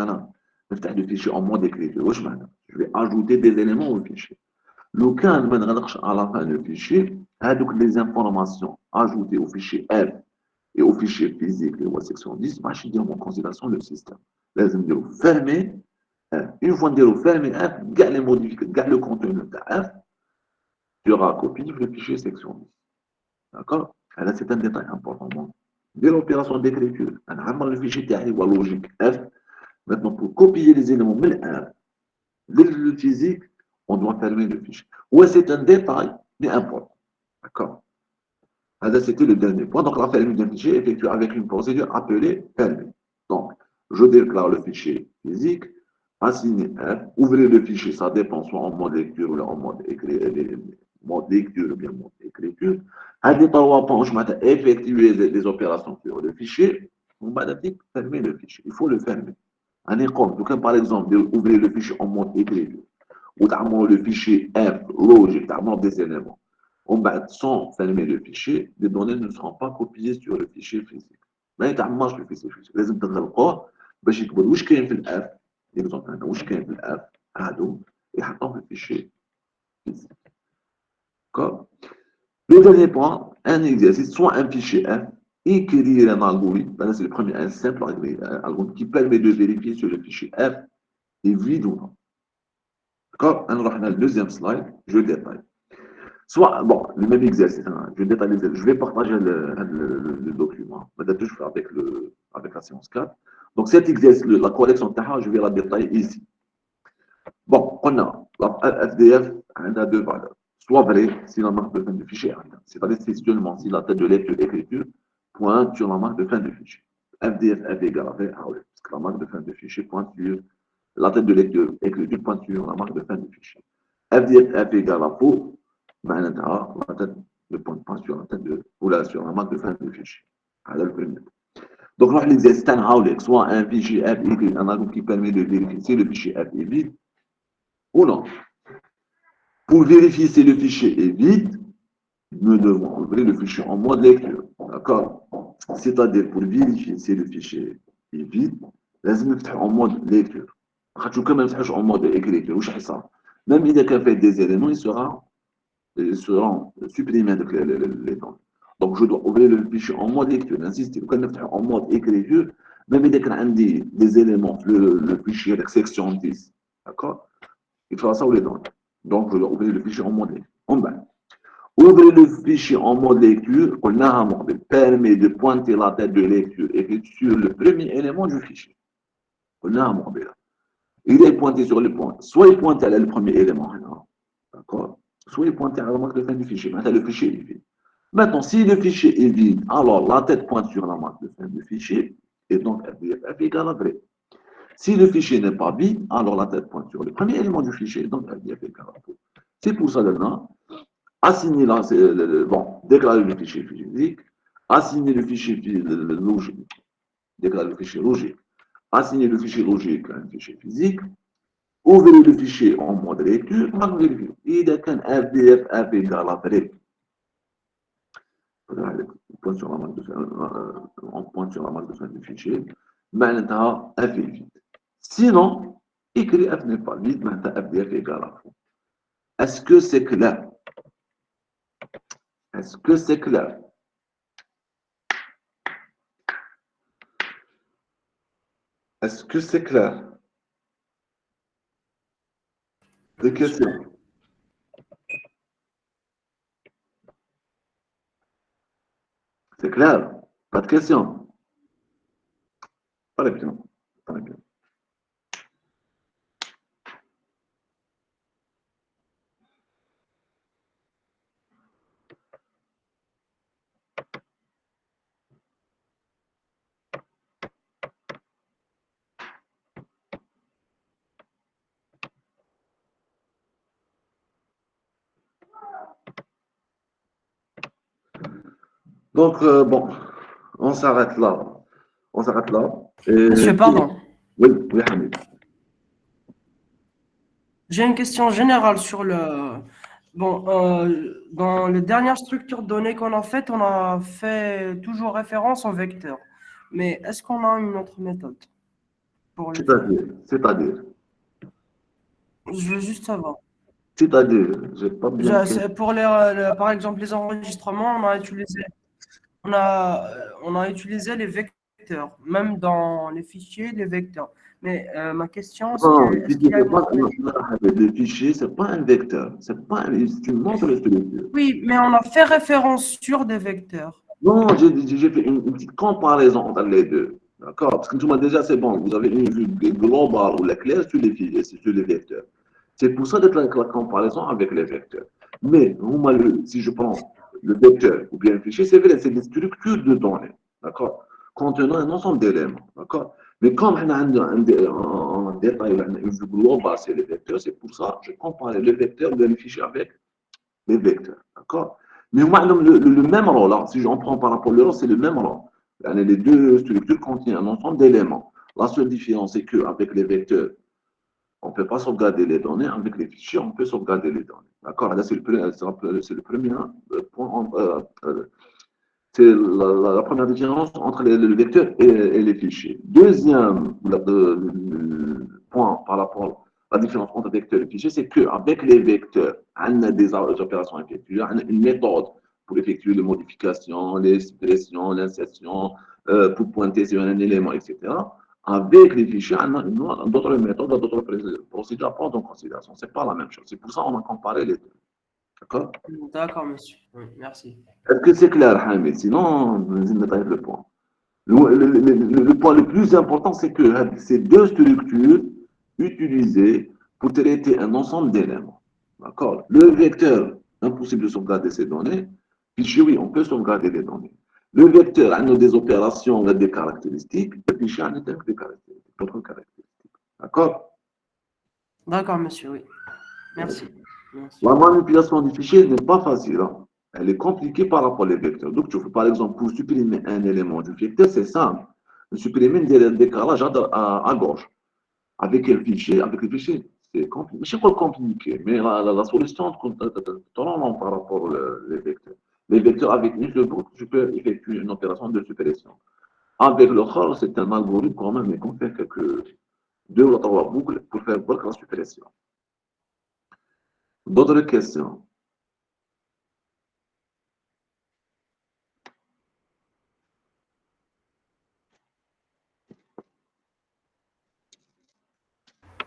le fichier en mode écriture, je vais ajouter des éléments au fichier. Le cas à la fin du fichier, les informations ajoutées au fichier F et au fichier physique de la section 10, je vais en considération le système. لازم نديرو fermer F. Une fois نديرو fermer F, les modifications, le contenu de F sera copié sur le fichier section 10. D'accord? Là, c'est un détail important. Dès l'opération d'écriture, on a le fichier ou logique F. Maintenant, pour copier les éléments de F, le physique, on doit fermer le fichier. Ouais, c'est un détail, mais important. D'accord? C'était le dernier point. Donc, la fermeture d'un fichier est effectuée avec une procédure appelée fermer. Donc, je déclare le fichier physique, assigner F, ouvrir le fichier, ça dépend soit en mode lecture ou en mode lecture ou bien mode écriture. À des trois points, je m'attends à effectuer des opérations sur le fichier. On va fermer le fichier. Il faut le fermer. Un école, donc par exemple, ouvrir le fichier en mode écriture ou le fichier F, logique, des éléments. Sans fermer le fichier, les données ne seront pas copiées sur le fichier physique. ما يتعمرش في الفيشي فيزيك لازم تغلقوه باش يكبر واش كاين في الاف اكزومبل هنا واش كاين في الاف هادو يحطوه في الفيشي فيزيك. D'accord. Le dernier point, un exercice, soit un fichier F, écrire un algorithme, c'est le premier, un simple algorithme qui permet de vérifier si le fichier F est vide ou non. D'accord. On va le deuxième slide, je détaille. Soit, bon, le même exercice, hein, je détaille l'exercice. Je vais partager le document. Je fais avec la séance 4. Donc, cet exercice, la correction de je vais la détailler ici. Bon, on a la FDF, on a deux valeurs. Soit vrai, si la marque de fin de fichier, c'est-à-dire seulement si la tête de lecture écriture pointe sur la marque de fin de fichier. FDF F égale à vrai, parce que la marque de fin de fichier pointe sur la tête de lecture écriture pointe sur la marque de fin de fichier. FDF F égale à faux, معناتها la tête ne pointe pas sur la tête ou là sur la marque de fin de fichier. Alors, le premier. Donc, là, l'exercice est soit un fichier F écrit, un algorithme qui permet de vérifier si le fichier F est vide ou non. Pour vérifier si le fichier est vide, nous devons ouvrir le fichier en mode lecture. D'accord? C'est-à-dire, pour vérifier si le fichier est vide, لازم نفتح en mode lecture. خاطر كما نفتحوش en mode écriture, واش حصل؟ Même إذا كان fait des éléments, ils seront supprimés avec les données. Donc, je dois ouvrir le fichier en mode lecture. J'insiste, quand on en mode écriture, même dès qu'on a des éléments, le fichier avec section 10, d'accord? Il fera ça ou les données. Donc, je dois ouvrir le fichier en mode lecture. En bas. Ouvrir le fichier en mode lecture, on a un mode permet de pointer la tête de lecture et sur le premier élément du fichier. On a un mode là. Il est pointé sur le point. Soit il pointe à le premier élément, d'accord? Soit il pointe à la marque de fin du fichier. Maintenant, le fichier est vide. Maintenant, si le fichier est vide, alors la tête pointe sur la marque de fin du fichier, et donc FDF égale à vrai. Si le fichier n'est pas vide, alors la tête pointe sur le premier élément du fichier, donc FDF égale à faux. C'est pour ça maintenant, assigner bon, déclarer le fichier physique, assigner le fichier logique, déclarer le fichier logique, assigner le fichier logique à un fichier physique, ouvrir le fichier en mode lecture, on vérifie. إذا كان FDF F égale à vrai, on pointe sur la marque de fin du fichier, معناتها F est vide. Sinon, écrit F n'est pas vide, معناتها FDF égale à faux. Est-ce que c'est clair? Est-ce que c'est clair? Est-ce que c'est clair? Des questions? C'est clair? Pas de questions? Très bien. Très bien. Donc, bon, on s'arrête là. On s'arrête là. Monsieur, pardon. Oui, oui, Hamid. J'ai une question générale sur le. Bon, dans les dernières structures de données qu'on a faites, on a fait toujours référence au vecteur. Mais est-ce qu'on a une autre méthode pour le faire? C'est-à-dire, Je veux juste savoir. j'ai pas bien fait. Pour par exemple, les enregistrements, on a utilisé les vecteurs, même dans les fichiers, les vecteurs. Mais ma question, Non, est-ce qu'il y a une autre méthode? le fichier, c'est pas un vecteur. C'est une montre de structure. Oui, mais on a fait référence sur des vecteurs. Non, j'ai fait une petite comparaison entre les deux. D'accord? Parce que tout le monde, déjà, c'est bon. Vous avez une vue globale ou la claire sur les fichiers, sur les vecteurs. C'est pour ça d'être la comparaison avec les vecteurs. Mais, si je prends le vecteur ou bien le fichier, c'est vrai, c'est des structures de données. D'accord? Contenant un ensemble d'éléments. D'accord? Mais comme on a en détail une vue globale sur les vecteurs, c'est pour ça que je compare les vecteurs ou les fichiers avec les vecteurs. D'accord? Mais le même rôle, là, si j'en prends par rapport au rôle, c'est le même rôle. Les deux structures contiennent un ensemble d'éléments. La seule différence, c'est qu'avec les vecteurs, on ne peut pas sauvegarder les données. Avec les fichiers, on peut sauvegarder les données. D'accord? Là, c'est le premier point. C'est la première différence entre le vecteur et les fichiers. Deuxième point par rapport à la différence entre vecteur et fichier, c'est qu'avec les vecteurs, on a des opérations effectuées, on a une méthode pour effectuer les modifications, les suppressions, l'insertion, pour pointer sur un élément, etc. Avec les fichiers, on a d'autres méthodes, d'autres procédures à prendre en considération. Ce n'est pas la même chose. C'est pour ça qu'on a comparé les deux. D'accord? D'accord, monsieur. Oui, merci. Est-ce que c'est clair, Hamid? Sinon, vous détailler le point. Le point le plus important, c'est que ces deux structures utilisées pour traiter un ensemble d'éléments. D'accord? Le vecteur, impossible de sauvegarder ces données. Fichier, oui, on peut sauvegarder les données. Le vecteur a des opérations, on a des caractéristiques. Le fichier a des caractéristiques, d'autres caractéristiques. D'accord? D'accord, monsieur, oui. Merci. Merci. La manipulation du fichier n'est pas facile. Hein. Elle est compliquée par rapport aux vecteurs. Donc, tu fais, par exemple, pour supprimer un élément du vecteur, c'est simple. Supprimer un décalage à gauche. Avec le fichier, c'est compliqué. Je ne sais pas compliqué, mais la solution totalement par rapport aux vecteurs. Les vecteurs, avec une seule boucle, tu peux effectuer une opération de suppression. Avec le CHOR, c'est un algorithme quand même, mais qu'on fait quelques deux ou trois boucles pour faire la suppression. D'autres questions?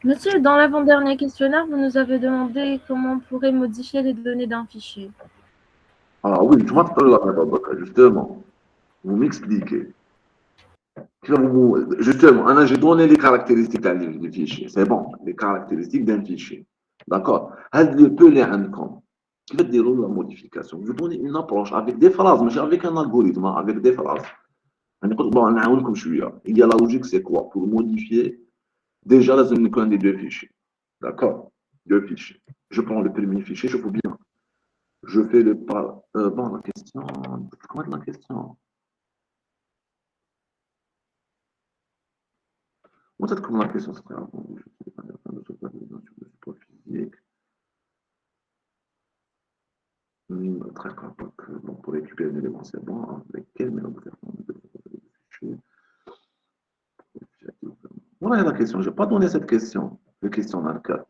Monsieur, dans l'avant-dernier questionnaire, vous nous avez demandé comment on pourrait modifier les données d'un fichier. Ah oui, tu m'as parlé là, justement. Vous m'expliquez. Justement, j'ai donné les caractéristiques du fichier. C'est bon, les caractéristiques d'un fichier. D'accord? Elle peut les rendre. Qui va dire la modification? Je donne une approche avec des phrases, mais avec un algorithme, avec des phrases. Bon, il y a la logique, c'est quoi? Pour modifier, déjà, là, c'est des deux fichiers. D'accord? Deux fichiers. Je prends le premier fichier, je fais bien. je fais le pas. Bon, la question. Comment est la question? Peut-être comment la question serait avant. Je sais pas, de support physique. Très capable. Donc, pour récupérer un élément, c'est bon. Avec quel mélange de fichiers? Voilà la question. Je n'ai pas donné cette question. La question dans le 4.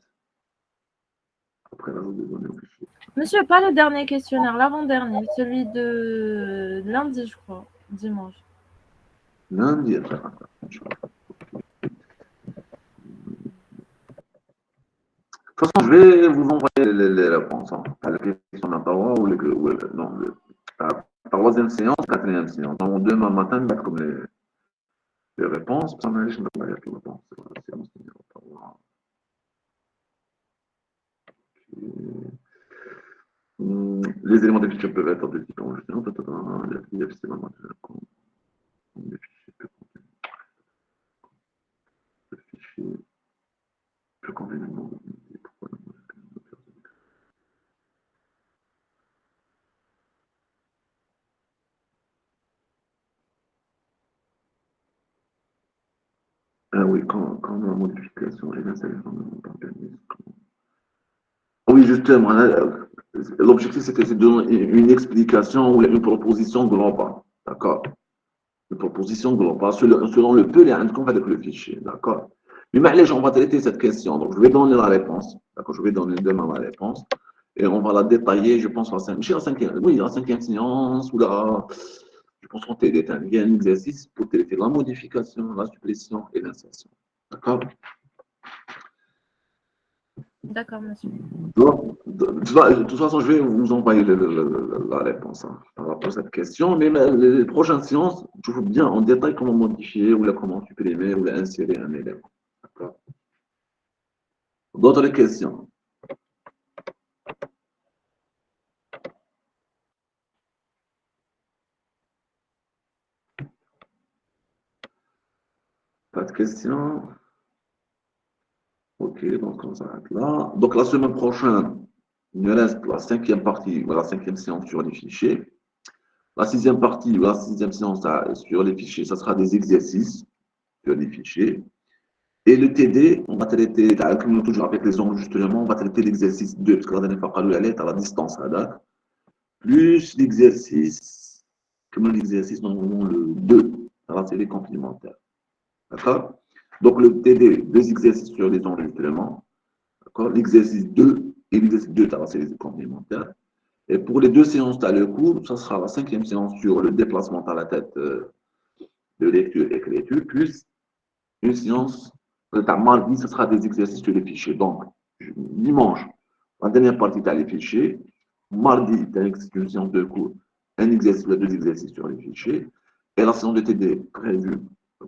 Après l'ajout des données au fichier. Monsieur, pas le dernier questionnaire, l'avant-dernier, celui de lundi, je crois, dimanche. Lundi, de toute façon, je vais vous envoyer les réponses. Hein, à la question d'un paroi ou non, la troisième séance, quatrième séance. Donc, demain matin, mettre comme les réponses. Ça m'a laissé les réponses. Les éléments de fichier peuvent être de type enregistrement. Le fichier peut convenablement. Ah oui, quand la modification est l'installation de l'organisme. Oui, justement, l'objectif c'était de donner une explication ou une proposition globale. D'accord? Une proposition globale selon le peu et qu'on fait avec le fichier. D'accord? Mais maintenant, on va traiter cette question. Donc, je vais donner la réponse. D'accord? Je vais donner demain la réponse. Et on va la détailler, je pense, la cinquième séance ou là, je pense qu'on détaille. Il y a un exercice pour traiter la modification, la suppression et l'insertion. D'accord? D'accord, monsieur. De toute façon, je vais vous envoyer la réponse hein, par rapport à cette question. Mais les prochaines séances, je vous bien en détail comment modifier ou comment supprimer ou insérer un élément. D'accord? D'autres questions? Pas de questions? Ok, donc on s'arrête là. Donc la semaine prochaine, il me reste la cinquième partie, la cinquième séance sur les fichiers. La sixième partie, la sixième séance sur les fichiers, ça sera des exercices sur les fichiers. Et le TD, on va traiter, comme toujours avec les enregistrements, on va traiter l'exercice 2, parce que la dernière fois, on a à la distance, plus l'exercice, comme l'exercice, normalement le 2, dans la série complémentaire. D'accord? Donc le TD, deux exercices sur les enregistrements. D'accord? L'exercice 2 et l'exercice 2 dans la série complémentaire. Et pour les deux séances dans le cours, ça sera la cinquième séance sur le déplacement à la tête de lecture et écriture, plus une séance, mardi, ce sera des exercices sur les fichiers. Donc, dimanche, la dernière partie, tu as les fichiers. Mardi, tu as une séance de cours, un exercice, deux exercices sur les fichiers. Et la séance de TD prévue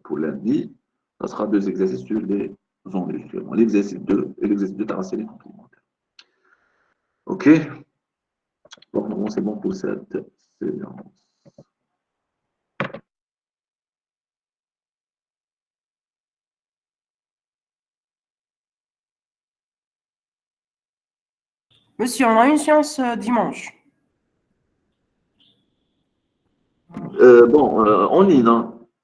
pour lundi, ça sera deux exercices sur les enregistrements. L'exercice 2 et l'exercice 2 dans la série complémentaire. OK? Donc, normalement, c'est bon pour cette séance. Monsieur, on a une séance dimanche. En ligne, hein.